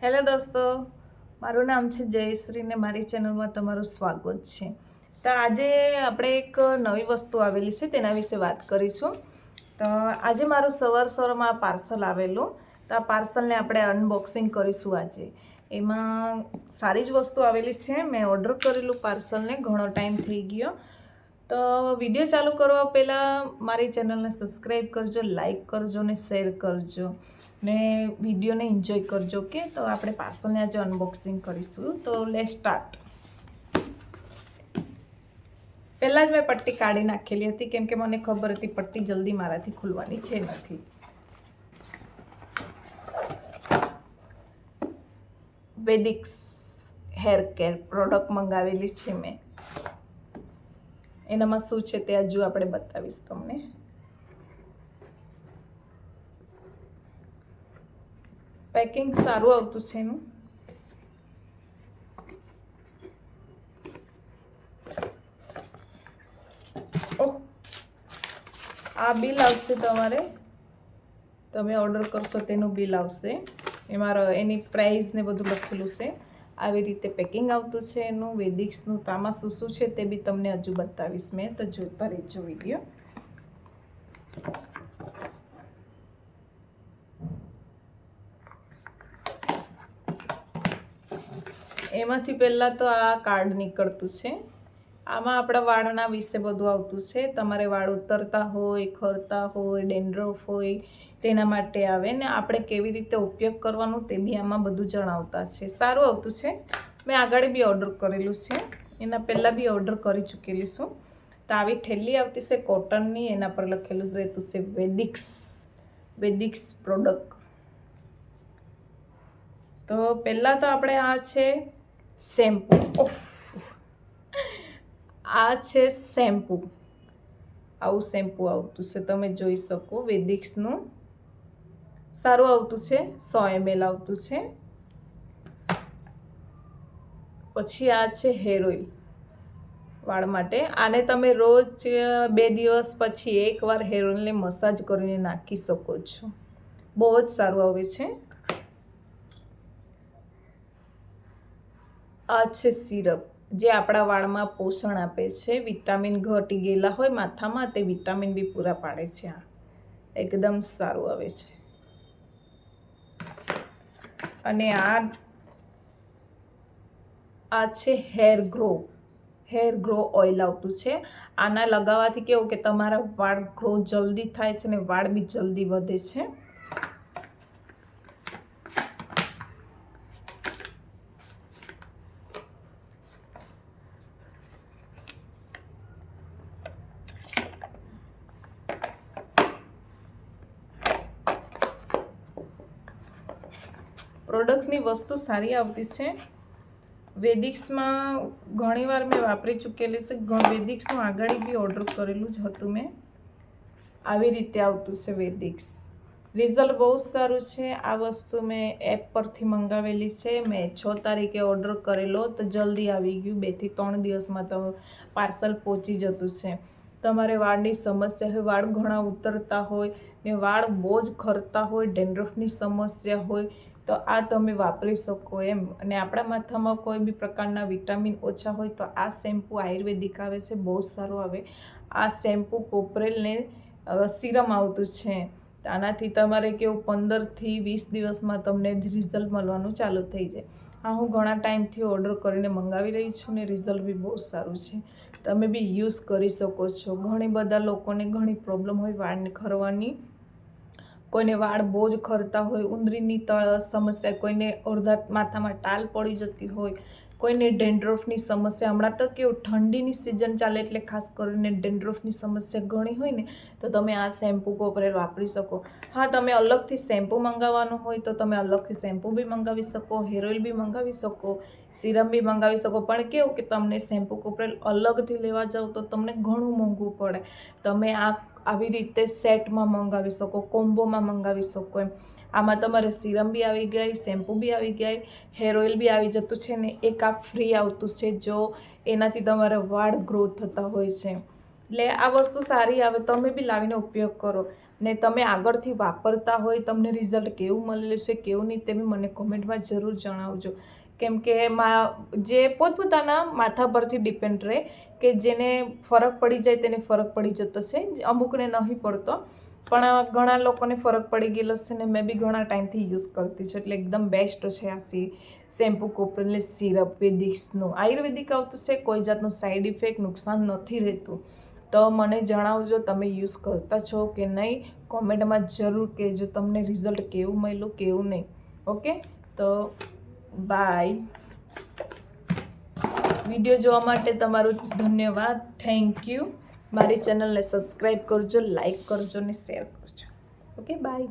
Hello દોસ્તો, મારું નામ છે જયશ્રી ને મારી ચેનલમાં તમારું સ્વાગત છે. તો આજે આપણે એક નવી વસ્તુ આવેલી છે તેના વિશે વાત કરીશું. તો આજે મારું સવારમાં પાર્સલ આવેલું, તો આ પાર્સલને આપણે અનબોક્સિંગ કરીશું. આજે એમાં સારી જ વસ્તુ આવેલી છે. મેં ઓર્ડર કરેલું પાર્સલને ઘણો ટાઈમ થઈ ગયો. તો વિડીયો ચાલુ કરવા પહેલાં મારી ચેનલને સબસ્ક્રાઈબ કરજો, લાઈક કરજો ને શેર કરજો ને વિડીયોને એન્જોય કરજો. કે તો આપણે પાર્સલને આજે અનબોક્સિંગ કરીશું. તો લેટ્સ સ્ટાર્ટ. પહેલાં જ મેં પટ્ટી કાઢી નાખેલી હતી કેમ કે મને ખબર હતી પટ્ટી જલ્દી મારાથી ખુલવાની છે નથી. વેદિક્સ હેર કેર પ્રોડક્ટ મંગાવેલી છે મેં. એનામાં શું છે તે હજુ આપણે બતાવીશ તમને. પેકિંગ સારું આવતું છે એનું. ઓહ, આ બિલ આવશે તમારે, તમે ઓર્ડર કરશો તેનું બિલ આવશે. એમાં એની પ્રાઇસ ને બધું લખેલું છે. આવી રીતે પેકિંગ આવતું છે એનું વેદિક્સનું. તો આમાં શું શું છે તે બી તમને હજુ બતાવીશ મેં, તો જોતા રહેજો વિડીયો. એમાંથી પહેલાં તો આ કાર્ડ નીકળતું છે. આમાં આપણા વાળના વિશે બધું આવતું છે. તમારે વાળ ઉતરતા હોય, ખરતા હોય, ડેન્ડ્રફ હોય તેના માટે આવે ને આપણે કેવી રીતે ઉપયોગ કરવાનું તે બી આમાં બધું જણાવતા છે. સારું આવતું છે. મેં આગળ બી ઓર્ડર કરેલું છે, એના પહેલાં બી ઓર્ડર કરી ચૂકેલી છું. તો આવી ઠેલી આવતી છે કોટનની, એના પર લખેલું રહેતું છે વેદિક્સ પ્રોડક્ટ. તો પહેલાં તો આપણે આ છે શેમ્પૂ. આ છે શેમ્પૂ. આવું શેમ્પૂ આવતું છે, તમે જોઈ શકો. વેદિક્સનું સારું આવતું છે. 100 ml આવતું છે. પછી આ છે હેર ઓઇલ વાળ માટે. આને તમે રોજ 2 દિવસ પછી એકવાર હેર ઓઇલને મસાજ કરીને નાખી શકો છો. બહુ જ સારું આવે છે. આ છે સિરપ, જે આપણા વાળમાં પોષણ આપે છે. વિટામિન ઘટી ગયેલા હોય માથામાં તે વિટામિન બી પૂરા પાડે છે. આ એકદમ સારું આવે છે. અને આ છે હેર ગ્રો ઓઇલ આવતું છે. આના લગાવવાથી કેવું કે તમારા વાળ ગ્રો જલ્દી થાય છે ને વાળ બી જલ્દી વધે છે. પ્રોડક્ટની વસ્તુ સારી આવતી છે. વેદિક્સમાં ઘણીવાર મેં વાપરી ચૂકેલી છે. વેદિક્સનું આગળ બી ઓર્ડર કરેલું જ હતું મેં. આવી રીતે આવતું છે વેદિક્સ. રિઝલ્ટ બહુ સારું છે. આ વસ્તુ મેં એપ પરથી મંગાવેલી છે. મેં 6 તારીખે ઓર્ડર કરેલો તો જલ્દી આવી ગયું. 2 થી 3 દિવસમાં તો પાર્સલ પહોંચી જતું છે. તમારે વાળની સમસ્યા હોય, વાળ ઘણા ઉતરતા હોય ને વાળ બહુ જ ખરતા હોય, ડેન્ડ્રફની સમસ્યા હોય તો આ તમે વાપરી શકો એમ. અને આપણા માથામાં કોઈ બી પ્રકારના વિટામિન ઓછા હોય તો આ શેમ્પૂ આયુર્વેદિક આવે છે, બહુ સારું આવે. આ શેમ્પૂ કોપરેલને સિરમ આવતું છે. આનાથી તમારે કેવું 15 થી 20 દિવસમાં તમને રિઝલ્ટ મળવાનું ચાલુ થઈ જાય. આ હું ઘણા ટાઈમથી ઓર્ડર કરીને મંગાવી રહી છું ને રિઝલ્ટ બી બહુ સારું છે. તમે બી યુઝ કરી શકો છો. ઘણી બધા લોકોને ઘણી પ્રોબ્લેમ હોય વાળને ખરવાની. કોઈને વાળ બહુ જ ખરતા હોય, ઉંદરીની સમસ્યા, કોઈને અડધા માથામાં ટાલ પડી જતી હોય, કોઈને ડેન્ડ્રફની સમસ્યા. હમણાં તો કેવું ઠંડીની સિઝન ચાલે એટલે ખાસ કરીને ડેન્ડ્રફની સમસ્યા ઘણી હોય ને તો તમે આ શેમ્પૂ કોપરેલ વાપરી શકો. હા, તમે અલગથી શેમ્પૂ મંગાવવાનું હોય તો તમે અલગથી શેમ્પૂ બી મંગાવી શકો, હેર ઓઇલ બી મંગાવી શકો, સિરમ બી મંગાવી શકો. પણ કેવું કે તમને શેમ્પૂ કોપરેલ અલગથી લેવા જાવ તો તમને ઘણું મોંઘું પડે. તમે આવી રીતે સેટમાં મંગાવી શકો, કોમ્બોમાં મંગાવી શકો એમ. આમાં તમારે સિરમ બી આવી ગઈ, શેમ્પૂ બી આવી ગઈ, હેર ઓઇલ બી આવી જતું છે ને એક આ ફ્રી આવતું છે. જો એનાથી તમારા વાળ ગ્રો થતા હોય છે. એટલે આ વસ્તુ સારી આવે, તમે બી લાવીને ઉપયોગ કરો ને તમે આગળથી વાપરતા હોય, તમને રિઝલ્ટ કેવું મળેલું છે કેવું નહીં તે બી મને કોમેન્ટમાં જરૂર જણાવજો. કેમ કે જે પોતપોતાના માથા પરથી ડિપેન્ડ રહે કે જેને ફરક પડી જાય તેને ફરક પડી જતો છે, અમુકને નહીં પડતો, પણ ઘણા લોકોને ફરક પડી ગયેલો છે ને મેં બી ઘણા ટાઈમથી યુઝ કરતી છું. એટલે એકદમ બેસ્ટ છે આ શેમ્પૂ કોપરલેસ સિરપ વેદિક્સનું. આયુર્વેદિક આવતું છે, કોઈ જાતનું સાઈડ ઇફેક્ટ નુકસાન નથી રહેતું. તો મને જણાવજો તમે યુઝ કરતા છો કે નહીં, કોમેન્ટમાં જરૂર કહેજો તમને રિઝલ્ટ કેવું મળ્યું કેવું નહીં. ઓકે, તો બાય. વિડીયો જોવા માટે તમારું ધન્યવાદ, થેન્ક યુ. મારી ચેનલને સબસ્ક્રાઈબ કરજો, લાઈક કરજો અને શેર કરજો. Okay, by.